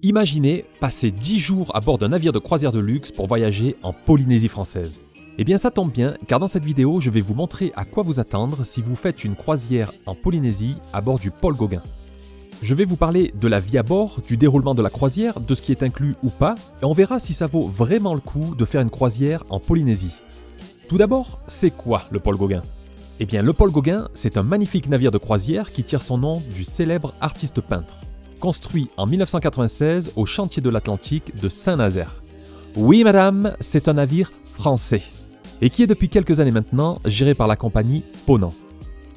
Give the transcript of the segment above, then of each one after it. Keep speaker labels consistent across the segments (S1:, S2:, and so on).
S1: Imaginez passer 10 jours à bord d'un navire de croisière de luxe pour voyager en Polynésie française. Eh bien ça tombe bien, car dans cette vidéo, je vais vous montrer à quoi vous attendre si vous faites une croisière en Polynésie à bord du Paul Gauguin. Je vais vous parler de la vie à bord, du déroulement de la croisière, de ce qui est inclus ou pas, et on verra si ça vaut vraiment le coup de faire une croisière en Polynésie. Tout d'abord, c'est quoi le Paul Gauguin ? Eh bien le Paul Gauguin, c'est un magnifique navire de croisière qui tire son nom du célèbre artiste peintre. Construit en 1996 au chantier de l'Atlantique de Saint-Nazaire. Oui madame, c'est un navire français, et qui est depuis quelques années maintenant géré par la compagnie Ponant.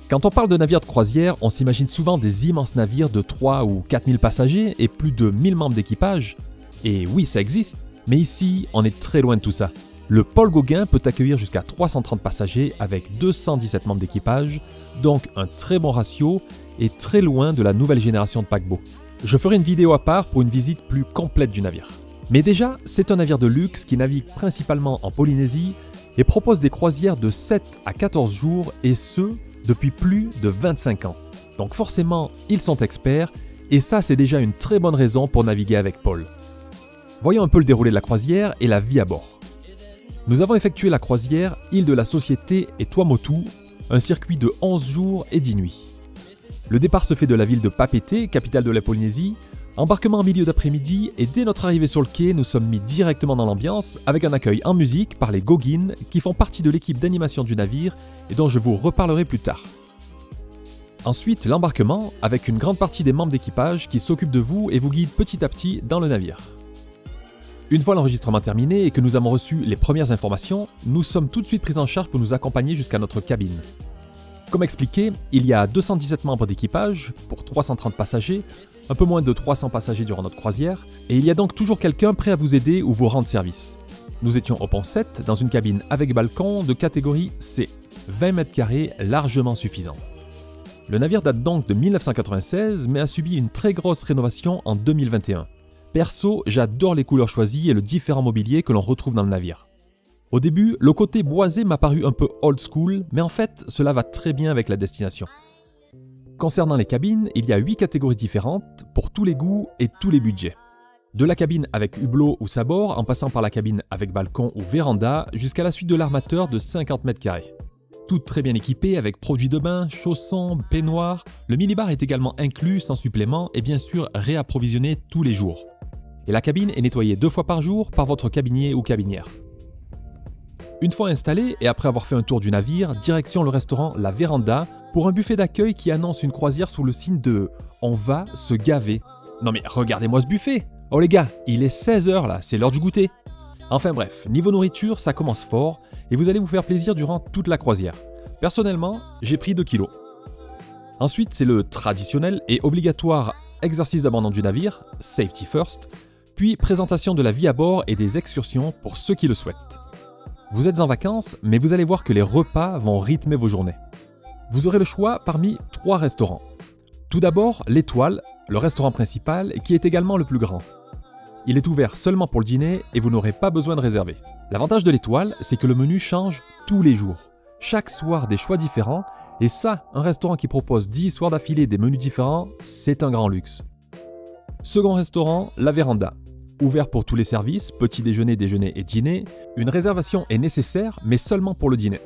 S1: Quand on parle de navire de croisière, on s'imagine souvent des immenses navires de 3 ou 4 000 passagers et plus de 1000 membres d'équipage. Et oui, ça existe, mais ici, on est très loin de tout ça. Le Paul Gauguin peut accueillir jusqu'à 330 passagers avec 217 membres d'équipage, donc un très bon ratio et très loin de la nouvelle génération de paquebots. Je ferai une vidéo à part pour une visite plus complète du navire. Mais déjà, c'est un navire de luxe qui navigue principalement en Polynésie et propose des croisières de 7 à 14 jours et ce, depuis plus de 25 ans. Donc forcément, ils sont experts et ça c'est déjà une très bonne raison pour naviguer avec Paul. Voyons un peu le déroulé de la croisière et la vie à bord. Nous avons effectué la croisière Île de la Société et Tuamotu, un circuit de 11 jours et 10 nuits. Le départ se fait de la ville de Papeete, capitale de la Polynésie, embarquement en milieu d'après-midi et dès notre arrivée sur le quai, nous sommes mis directement dans l'ambiance avec un accueil en musique par les Gauguin qui font partie de l'équipe d'animation du navire et dont je vous reparlerai plus tard. Ensuite, l'embarquement avec une grande partie des membres d'équipage qui s'occupent de vous et vous guident petit à petit dans le navire. Une fois l'enregistrement terminé et que nous avons reçu les premières informations, nous sommes tout de suite pris en charge pour nous accompagner jusqu'à notre cabine. Comme expliqué, il y a 217 membres d'équipage pour 330 passagers, un peu moins de 300 passagers durant notre croisière, et il y a donc toujours quelqu'un prêt à vous aider ou vous rendre service. Nous étions au pont 7 dans une cabine avec balcon de catégorie C, 20 mètres carrés largement suffisant. Le navire date donc de 1996 mais a subi une très grosse rénovation en 2021. Perso, j'adore les couleurs choisies et le différent mobilier que l'on retrouve dans le navire. Au début, le côté boisé m'a paru un peu old school, mais en fait, cela va très bien avec la destination. Concernant les cabines, il y a 8 catégories différentes, pour tous les goûts et tous les budgets. De la cabine avec hublot ou sabord, en passant par la cabine avec balcon ou véranda, jusqu'à la suite de l'armateur de 50 mètres carrés. Toutes très bien équipées avec produits de bain, chaussons, peignoirs. Le minibar est également inclus sans supplément et bien sûr réapprovisionné tous les jours. Et la cabine est nettoyée 2 fois par jour par votre cabinier ou cabinière. Une fois installé et après avoir fait un tour du navire, direction le restaurant La Véranda pour un buffet d'accueil qui annonce une croisière sous le signe de « On va se gaver ». Non mais regardez-moi ce buffet. Oh les gars, il est 16h là, c'est l'heure du goûter. Enfin bref, niveau nourriture, ça commence fort et vous allez vous faire plaisir durant toute la croisière. Personnellement, j'ai pris 2 kilos. Ensuite, c'est le traditionnel et obligatoire exercice d'abandon du navire, Safety First, puis présentation de la vie à bord et des excursions pour ceux qui le souhaitent. Vous êtes en vacances, mais vous allez voir que les repas vont rythmer vos journées. Vous aurez le choix parmi 3 restaurants. Tout d'abord, l'Étoile, le restaurant principal, qui est également le plus grand. Il est ouvert seulement pour le dîner et vous n'aurez pas besoin de réserver. L'avantage de l'Étoile, c'est que le menu change tous les jours. Chaque soir, des choix différents, et ça, un restaurant qui propose 10 soirs d'affilée des menus différents, c'est un grand luxe. Second restaurant, La Véranda. Ouvert pour tous les services, petit déjeuner, déjeuner et dîner, une réservation est nécessaire, mais seulement pour le dîner.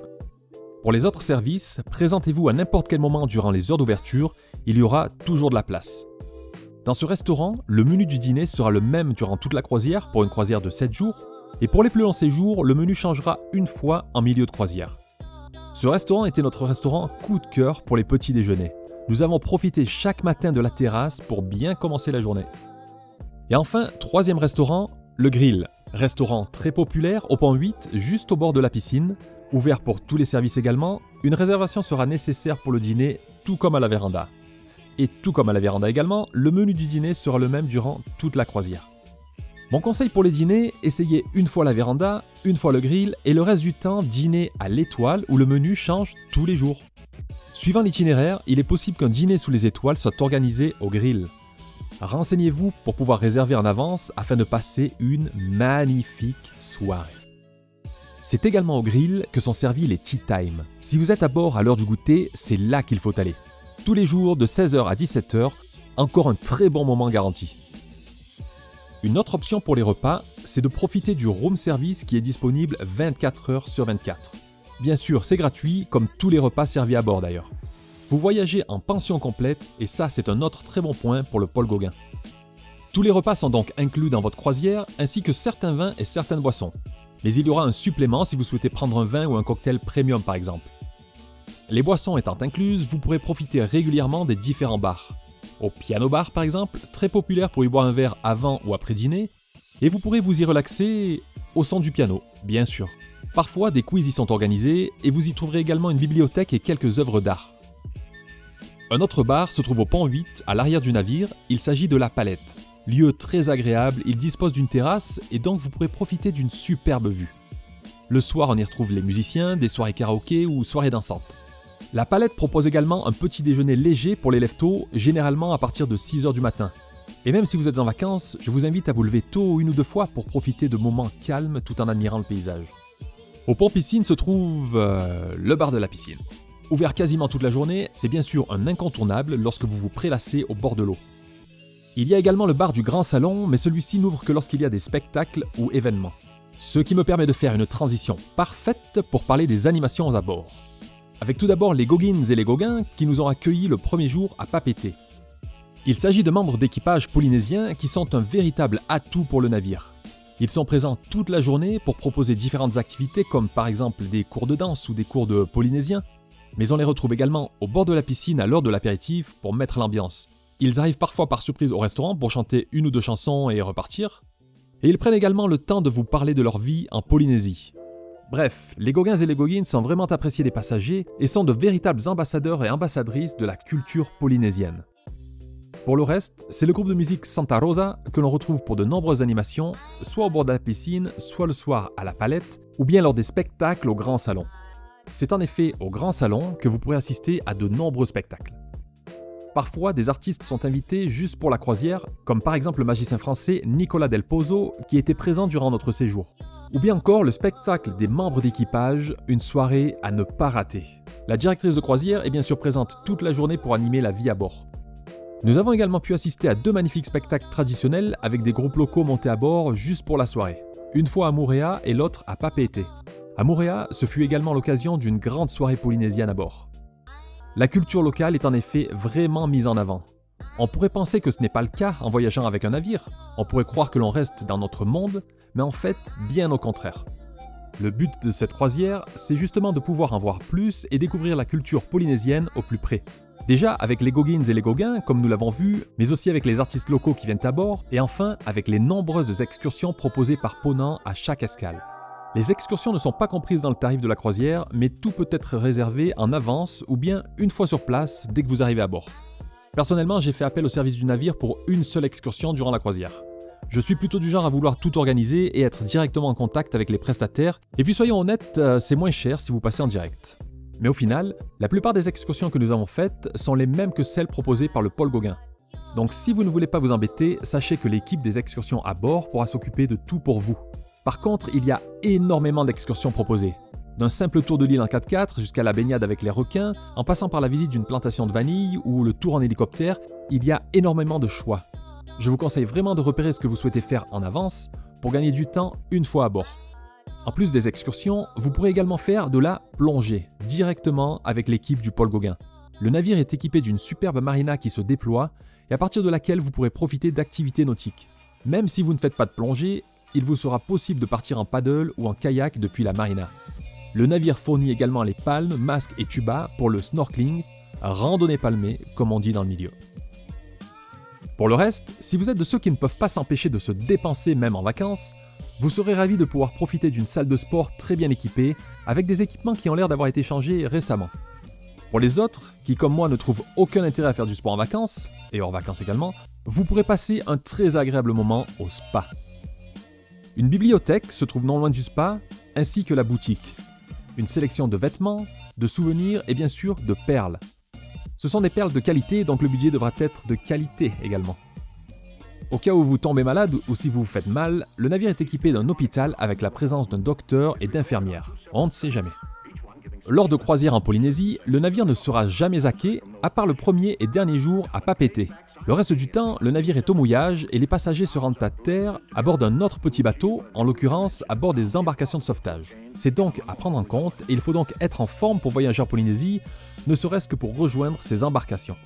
S1: Pour les autres services, présentez-vous à n'importe quel moment durant les heures d'ouverture, il y aura toujours de la place. Dans ce restaurant, le menu du dîner sera le même durant toute la croisière pour une croisière de 7 jours, et pour les plus longs séjours, le menu changera une fois en milieu de croisière. Ce restaurant était notre restaurant coup de cœur pour les petits déjeuners. Nous avons profité chaque matin de la terrasse pour bien commencer la journée. Et enfin, 3e restaurant, le Grill. Restaurant très populaire au pont 8, juste au bord de la piscine. Ouvert pour tous les services également, une réservation sera nécessaire pour le dîner, tout comme à la Véranda. Et tout comme à la Véranda également, le menu du dîner sera le même durant toute la croisière. Mon conseil pour les dîners, essayez une fois la Véranda, une fois le Grill et le reste du temps, dîner à l'Étoile où le menu change tous les jours. Suivant l'itinéraire, il est possible qu'un dîner sous les étoiles soit organisé au Grill. Renseignez-vous pour pouvoir réserver en avance afin de passer une magnifique soirée. C'est également au Grill que sont servis les tea time. Si vous êtes à bord à l'heure du goûter, c'est là qu'il faut aller. Tous les jours de 16h à 17h, encore un très bon moment garanti. Une autre option pour les repas, c'est de profiter du room service qui est disponible 24 heures sur 24. Bien sûr, c'est gratuit, comme tous les repas servis à bord d'ailleurs. Vous voyagez en pension complète et ça c'est un autre très bon point pour le Paul Gauguin. Tous les repas sont donc inclus dans votre croisière, ainsi que certains vins et certaines boissons. Mais il y aura un supplément si vous souhaitez prendre un vin ou un cocktail premium par exemple. Les boissons étant incluses, vous pourrez profiter régulièrement des différents bars. Au piano bar par exemple, très populaire pour y boire un verre avant ou après dîner, et vous pourrez vous y relaxer au son du piano, bien sûr. Parfois des quiz y sont organisés et vous y trouverez également une bibliothèque et quelques œuvres d'art. Un autre bar se trouve au pont 8, à l'arrière du navire, il s'agit de la Palette. Lieu très agréable, il dispose d'une terrasse et donc vous pourrez profiter d'une superbe vue. Le soir on y retrouve les musiciens, des soirées karaoké ou soirées dansantes. La Palette propose également un petit déjeuner léger pour les lève-tôt, généralement à partir de 6 h du matin. Et même si vous êtes en vacances, je vous invite à vous lever tôt une ou deux fois pour profiter de moments calmes tout en admirant le paysage. Au pont piscine se trouve le bar de la piscine. Ouvert quasiment toute la journée, c'est bien sûr un incontournable lorsque vous vous prélassez au bord de l'eau. Il y a également le bar du Grand Salon, mais celui-ci n'ouvre que lorsqu'il y a des spectacles ou événements. Ce qui me permet de faire une transition parfaite pour parler des animations à bord. Avec tout d'abord les Goggins et les Gauguins qui nous ont accueillis le premier jour à Papeete. Il s'agit de membres d'équipage polynésiens qui sont un véritable atout pour le navire. Ils sont présents toute la journée pour proposer différentes activités comme par exemple des cours de danse ou des cours de polynésien, mais on les retrouve également au bord de la piscine à l'heure de l'apéritif pour mettre l'ambiance. Ils arrivent parfois par surprise au restaurant pour chanter une ou deux chansons et repartir. Et ils prennent également le temps de vous parler de leur vie en Polynésie. Bref, les Gauguins et les Gauguines sont vraiment appréciés des passagers et sont de véritables ambassadeurs et ambassadrices de la culture polynésienne. Pour le reste, c'est le groupe de musique Santa Rosa que l'on retrouve pour de nombreuses animations, soit au bord de la piscine, soit le soir à la Palette, ou bien lors des spectacles au Grand Salon. C'est en effet au Grand Salon que vous pourrez assister à de nombreux spectacles. Parfois, des artistes sont invités juste pour la croisière, comme par exemple le magicien français Nicolas Del Pozo qui était présent durant notre séjour. Ou bien encore le spectacle des membres d'équipage, une soirée à ne pas rater. La directrice de croisière est bien sûr présente toute la journée pour animer la vie à bord. Nous avons également pu assister à deux magnifiques spectacles traditionnels avec des groupes locaux montés à bord juste pour la soirée. Une fois à Moorea et l'autre à Papeete. À Moorea, ce fut également l'occasion d'une grande soirée polynésienne à bord. La culture locale est en effet vraiment mise en avant. On pourrait penser que ce n'est pas le cas en voyageant avec un navire, on pourrait croire que l'on reste dans notre monde, mais en fait, bien au contraire. Le but de cette croisière, c'est justement de pouvoir en voir plus et découvrir la culture polynésienne au plus près. Déjà avec les Goggins et les Gauguins, comme nous l'avons vu, mais aussi avec les artistes locaux qui viennent à bord, et enfin avec les nombreuses excursions proposées par Ponant à chaque escale. Les excursions ne sont pas comprises dans le tarif de la croisière, mais tout peut être réservé en avance ou bien une fois sur place dès que vous arrivez à bord. Personnellement, j'ai fait appel au service du navire pour une seule excursion durant la croisière. Je suis plutôt du genre à vouloir tout organiser et être directement en contact avec les prestataires, et puis soyons honnêtes, c'est moins cher si vous passez en direct. Mais au final, la plupart des excursions que nous avons faites sont les mêmes que celles proposées par le Paul Gauguin. Donc si vous ne voulez pas vous embêter, sachez que l'équipe des excursions à bord pourra s'occuper de tout pour vous. Par contre, il y a énormément d'excursions proposées. D'un simple tour de l'île en 4x4 jusqu'à la baignade avec les requins, en passant par la visite d'une plantation de vanille ou le tour en hélicoptère, il y a énormément de choix. Je vous conseille vraiment de repérer ce que vous souhaitez faire en avance pour gagner du temps une fois à bord. En plus des excursions, vous pourrez également faire de la plongée, directement avec l'équipe du Paul Gauguin. Le navire est équipé d'une superbe marina qui se déploie et à partir de laquelle vous pourrez profiter d'activités nautiques. Même si vous ne faites pas de plongée, il vous sera possible de partir en paddle ou en kayak depuis la marina. Le navire fournit également les palmes, masques et tubas pour le snorkeling, randonnée palmée comme on dit dans le milieu. Pour le reste, si vous êtes de ceux qui ne peuvent pas s'empêcher de se dépenser même en vacances, vous serez ravis de pouvoir profiter d'une salle de sport très bien équipée avec des équipements qui ont l'air d'avoir été changés récemment. Pour les autres, qui comme moi ne trouvent aucun intérêt à faire du sport en vacances, et hors vacances également, vous pourrez passer un très agréable moment au spa. Une bibliothèque se trouve non loin du spa, ainsi que la boutique. Une sélection de vêtements, de souvenirs et bien sûr de perles. Ce sont des perles de qualité, donc le budget devra être de qualité également. Au cas où vous tombez malade ou si vous vous faites mal, le navire est équipé d'un hôpital avec la présence d'un docteur et d'infirmières. On ne sait jamais. Lors de croisières en Polynésie, le navire ne sera jamais à quai, à part le premier et dernier jour à Papeete. Le reste du temps, le navire est au mouillage et les passagers se rendent à terre à bord d'un autre petit bateau, en l'occurrence à bord des embarcations de sauvetage. C'est donc à prendre en compte et il faut donc être en forme pour voyager en Polynésie, ne serait-ce que pour rejoindre ces embarcations.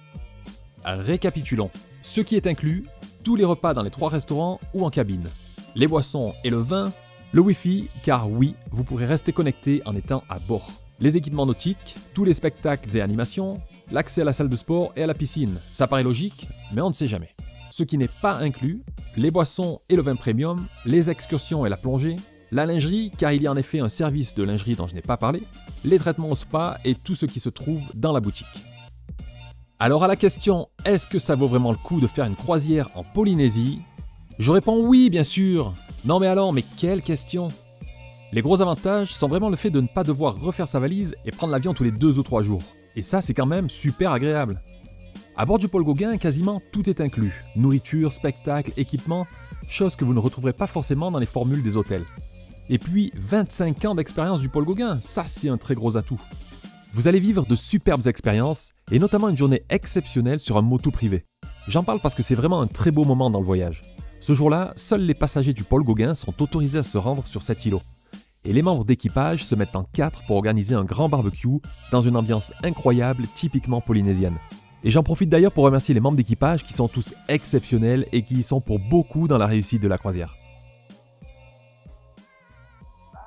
S1: Récapitulons. Ce qui est inclus, tous les repas dans les 3 restaurants ou en cabine, les boissons et le vin, le Wi-Fi, car oui, vous pourrez rester connecté en étant à bord. Les équipements nautiques, tous les spectacles et animations, l'accès à la salle de sport et à la piscine. Ça paraît logique, mais on ne sait jamais. Ce qui n'est pas inclus, les boissons et le vin premium, les excursions et la plongée, la lingerie, car il y a en effet un service de lingerie dont je n'ai pas parlé, les traitements au spa et tout ce qui se trouve dans la boutique. Alors à la question « Est-ce que ça vaut vraiment le coup de faire une croisière en Polynésie ?» Je réponds oui, bien sûr. Non mais alors, mais quelle question? Les gros avantages sont vraiment le fait de ne pas devoir refaire sa valise et prendre l'avion tous les 2 ou 3 jours. Et ça, c'est quand même super agréable. À bord du Paul Gauguin, quasiment tout est inclus. Nourriture, spectacle, équipement, chose que vous ne retrouverez pas forcément dans les formules des hôtels. Et puis, 25 ans d'expérience du Paul Gauguin, ça c'est un très gros atout. Vous allez vivre de superbes expériences, et notamment une journée exceptionnelle sur un moto privé. J'en parle parce que c'est vraiment un très beau moment dans le voyage. Ce jour-là, seuls les passagers du Paul Gauguin sont autorisés à se rendre sur cet îlot. Et les membres d'équipage se mettent en 4 pour organiser un grand barbecue dans une ambiance incroyable, typiquement polynésienne. Et j'en profite d'ailleurs pour remercier les membres d'équipage qui sont tous exceptionnels et qui y sont pour beaucoup dans la réussite de la croisière.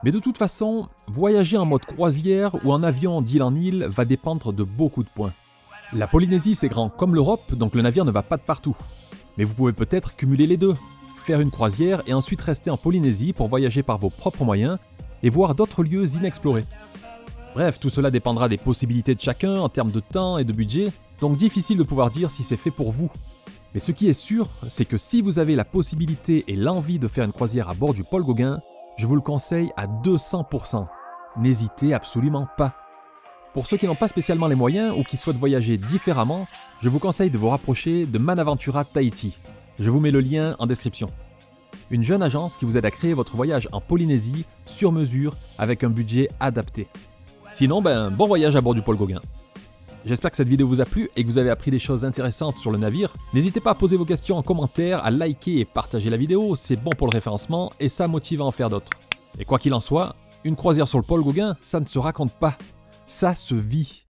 S1: Mais de toute façon, voyager en mode croisière ou en avion d'île en île va dépendre de beaucoup de points. La Polynésie c'est grand comme l'Europe, donc le navire ne va pas de partout. Mais vous pouvez peut-être cumuler les deux, faire une croisière et ensuite rester en Polynésie pour voyager par vos propres moyens et voir d'autres lieux inexplorés. Bref, tout cela dépendra des possibilités de chacun en termes de temps et de budget, donc difficile de pouvoir dire si c'est fait pour vous. Mais ce qui est sûr, c'est que si vous avez la possibilité et l'envie de faire une croisière à bord du Paul Gauguin, je vous le conseille à 200%. N'hésitez absolument pas. Pour ceux qui n'ont pas spécialement les moyens ou qui souhaitent voyager différemment, je vous conseille de vous rapprocher de Manaventura Tahiti. Je vous mets le lien en description. Une jeune agence qui vous aide à créer votre voyage en Polynésie sur mesure avec un budget adapté. Sinon, bon voyage à bord du Paul Gauguin. J'espère que cette vidéo vous a plu et que vous avez appris des choses intéressantes sur le navire. N'hésitez pas à poser vos questions en commentaire, à liker et partager la vidéo, c'est bon pour le référencement et ça motive à en faire d'autres. Et quoi qu'il en soit, une croisière sur le Paul Gauguin, ça ne se raconte pas, ça se vit.